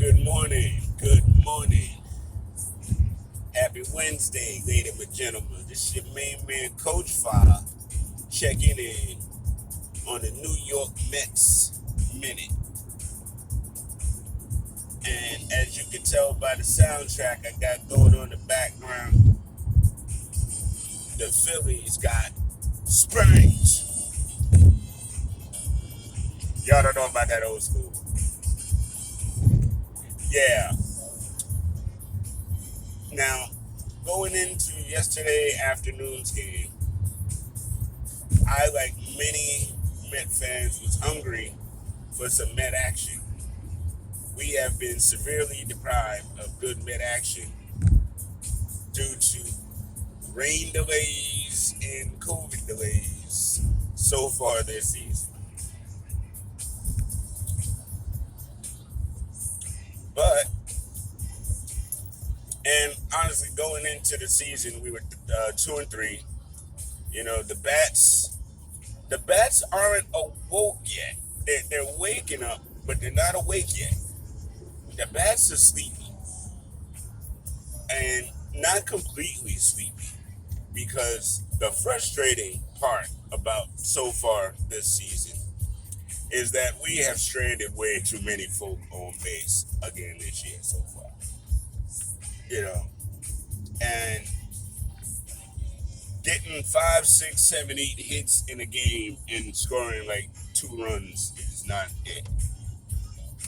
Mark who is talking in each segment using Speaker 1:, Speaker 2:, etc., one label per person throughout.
Speaker 1: Good morning. Good morning. Happy Wednesday, ladies and gentlemen. This is your main man, Coach Fire, checking in on the New York Mets Minute. And as you can tell by the soundtrack I got going on in the background, the Phillies got springs. Y'all don't know about that old school. Yeah. Now, going into yesterday afternoon's game, I, like many Met fans, was hungry for some Met action. We have been severely deprived of good Met action due to rain delays and COVID delays so far this season. But, and honestly, going into the season, we were 2-3. You know, the bats aren't awoke yet. They're waking up, but they're not awake yet. The bats are sleepy, and not completely sleepy, because the frustrating part about so far this season is that we have stranded way too many folk on base again this year so far. You know, and getting 5, 6, 7, 8 hits in a game and scoring like 2 runs is not it.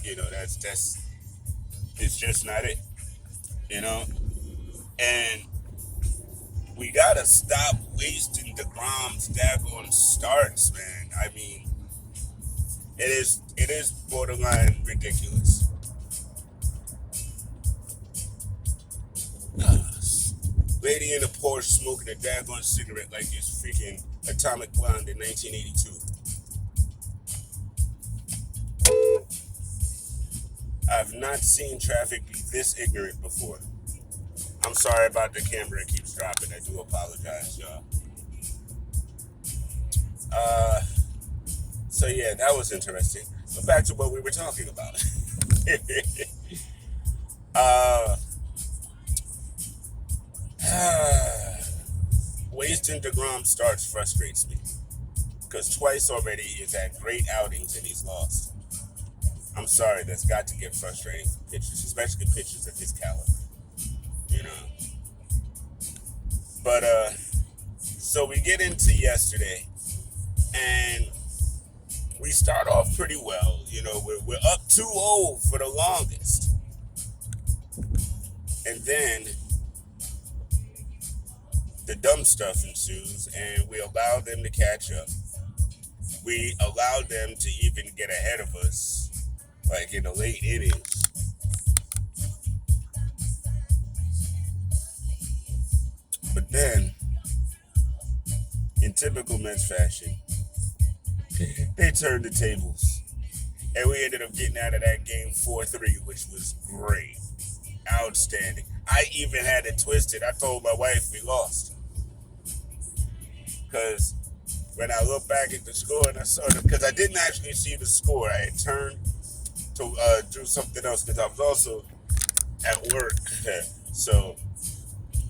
Speaker 1: You know, that's it's just not it. You know, and we gotta stop wasting DeGrom's daggone starts, man. I mean, it is borderline ridiculous. Lady in the Porsche smoking a daggone cigarette like it's freaking Atomic Blonde in 1982. I've not seen traffic be this ignorant before. I'm sorry about the camera, it keeps dropping. I do apologize, y'all. So yeah, that was interesting. But back to what we were talking about. Wasting DeGrom starts frustrates me, because twice already he's had great outings and he's lost. I'm sorry, that's got to get frustrating for pitchers, especially pitchers of his caliber. You know. But so we get into yesterday, and we start off pretty well. You know, we're up 2-0 for the longest, and then the dumb stuff ensues, and we allow them to catch up. We allowed them to even get ahead of us, like in the late innings. But then, in typical Mets fashion, they turned the tables. And we ended up getting out of that game 4-3, which was great. Outstanding. I even had it twisted. I told my wife we lost. Because when I looked back at the score and I saw them, because I didn't actually see the score. I had turned to do something else because I was also at work. So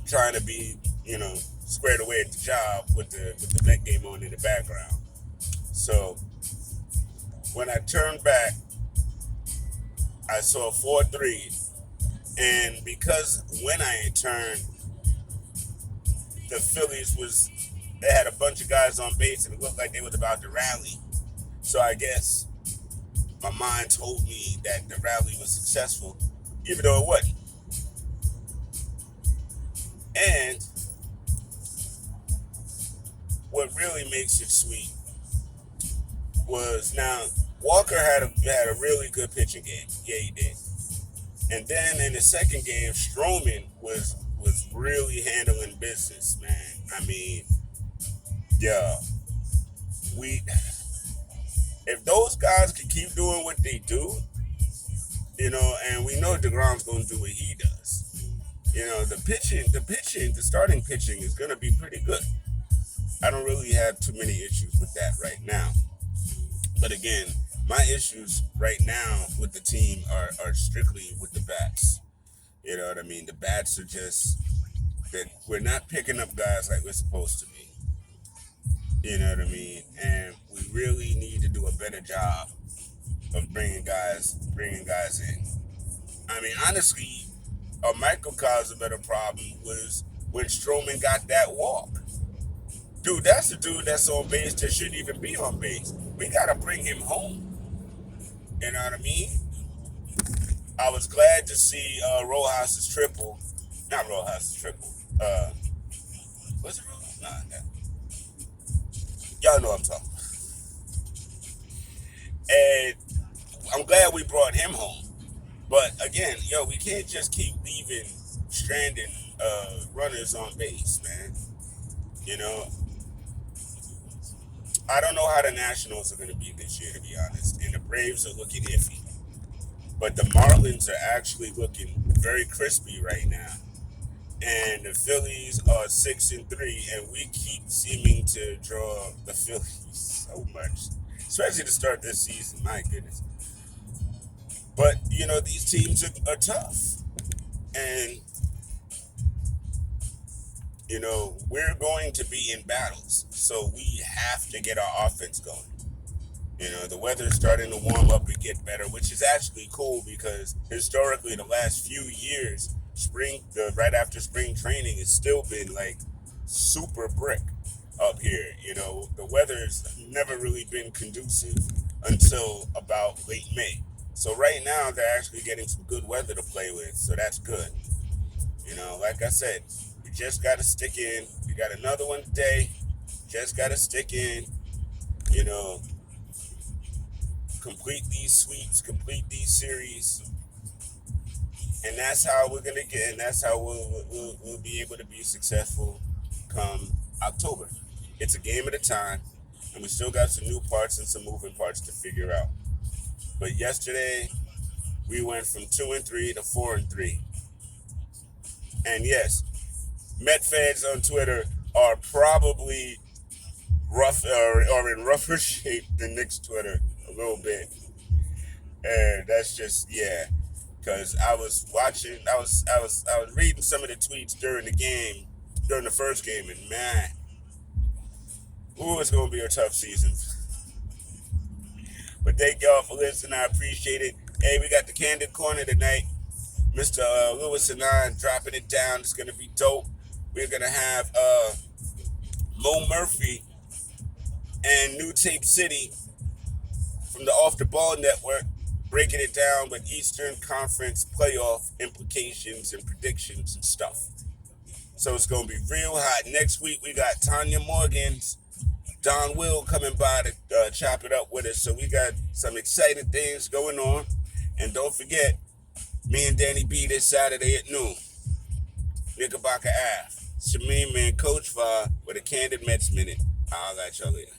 Speaker 1: trying to be, you know, squared away at the job with the Met game on in the background. So when I turned back, I saw 4-3. And because when I had turned, the Phillies they had a bunch of guys on base and it looked like they was about to rally. So I guess my mind told me that the rally was successful, even though it wasn't. And what really makes it sweet was, now Walker had a really good pitching game. Yeah, he did. And then in the second game, Stroman was really handling business, man. I mean, yeah, if those guys can keep doing what they do, you know, and we know DeGrom's going to do what he does. You know, the starting pitching is going to be pretty good. I don't really have too many issues with that right now. But again, My issues right now with the team are strictly with the bats. You know what I mean? The bats are just that we're not picking up guys like we're supposed to be. You know what I mean? And we really need to do a better job of bringing guys in. I mean, honestly, a microcosm of the problem was when Stroman got that walk. Dude, that's the dude that's on base that shouldn't even be on base. We gotta bring him home. You know what I mean? I was glad to see Rojas's triple. Not Rojas's triple. Was it Rojas? Nah, nah. Y'all know what I'm talking about. And I'm glad we brought him home. But again, we can't just keep leaving stranded runners on base, man. You know, I don't know how the Nationals are going to be this year, to be honest. And the Braves are looking iffy. But the Marlins are actually looking very crispy right now. And the Phillies are 6-3, and we keep seeming to draw the Phillies so much, especially to start this season. My goodness. But these teams are tough, and we're going to be in battles, so we have to get our offense going. The weather's starting to warm up and get better, which is actually cool because historically, the last few years, right after spring training, has still been like super brick up here. The weather's never really been conducive until about late May. So right now, they're actually getting some good weather to play with, so that's good. Like I said, we just got to stick in. We got another one today. Just got to stick in. Complete these sweeps, complete these series, and that's how we're gonna get. And that's how we'll be able to be successful come October. It's a game at a time, and we still got some new parts and some moving parts to figure out. But yesterday, we went from 2-3 to 4-3, and yes, Met fans on Twitter are probably rough or in rougher shape than Knicks Twitter a little bit, and that's just because I was reading some of the tweets during the first game, and man, it's gonna be a tough season. But thank y'all for listening. I appreciate it. Hey, we got the Candid Corner tonight. Mr. Lewis and I dropping it down. It's gonna be dope. We're gonna have Mo Murphy and New Tape City from the Off the Ball Network, breaking it down with Eastern Conference playoff implications and predictions and stuff. So it's going to be real hot. Next week, we got Tanya Morgan's Don Will coming by to chop it up with us. So we got some exciting things going on. And don't forget, me and Danny B this Saturday at noon. Knickerbocker Ave. Shamim and Coach Var with a Candid Mets Minute. I'll let y'all later.